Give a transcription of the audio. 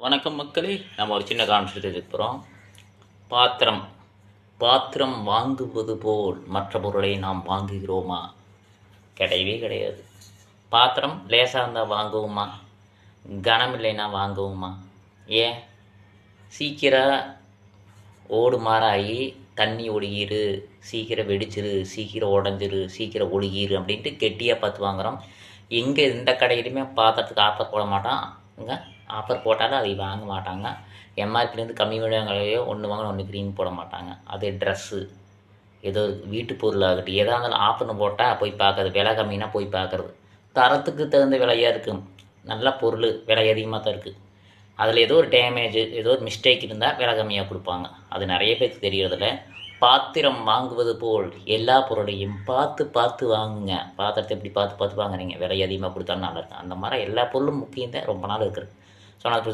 வணக்கம் மக்களே, நம்ம ஒரு சின்ன கான்செப்ட் எடுக்க போகிறோம். பாத்திரம் பாத்திரம் வாங்குவது போல் மற்ற பொருளை நாம் வாங்குகிறோமா? கிடையவே கிடையாது. பாத்திரம் லேசாக இருந்தால் வாங்குவோமா? கனம் இல்லைன்னா வாங்குவோமா? ஏன் சீக்கிரம் ஓடு மாறாகி தண்ணி ஒழுகிரு, சீக்கிரம் வெடிச்சிரு, சீக்கிரம் உடஞ்சிரு, சீக்கிரம் ஒழுகிரு அப்படின்ட்டு கெட்டியாக பார்த்து வாங்குகிறோம். எங்கே எந்த கடையிலுமே பாத்திரத்துக்கு ஆஃபர் போட மாட்டாங்க. ஆஃபர் போட்டாலும் அதை வாங்க மாட்டாங்க. எம்ஆர்பிலேருந்து கம்மி விலைகளையோ ஒன்று வாங்கினா ஒன்று ஃப்ரீன்னு போட மாட்டாங்க. அதே ட்ரெஸ்ஸு ஏதோ வீட்டு பொருளாகட்டும் எதாக இருந்தாலும் ஆஃபர்னு போட்டால் போய் பார்க்கறது, விலை கம்மினா போய் பார்க்குறது. தரத்துக்கு தகுந்த விலையாக இருக்கும். நல்ல பொருள் விலை அதிகமாக தான் இருக்குது. அதில் ஏதோ ஒரு டேமேஜு ஏதோ ஒரு மிஸ்டேக் இருந்தால் விலை கம்மியாக கொடுப்பாங்க. அது நிறைய பேருக்கு தெரியறதில்ல. பாத்திரம் வாங்குவது போல் எல்லா பொருளையும் பார்த்து பார்த்து வாங்குங்க. பாத்திரத்தை எப்படி பார்த்து பார்த்து வாங்குறீங்க? விலை அதிகமாக கொடுத்தாலும் நல்லா இருக்கும். அந்த மாதிரி எல்லா பொருளும் முக்கியம் தான், ரொம்ப நாள் இருக்குது. ஸோ நான்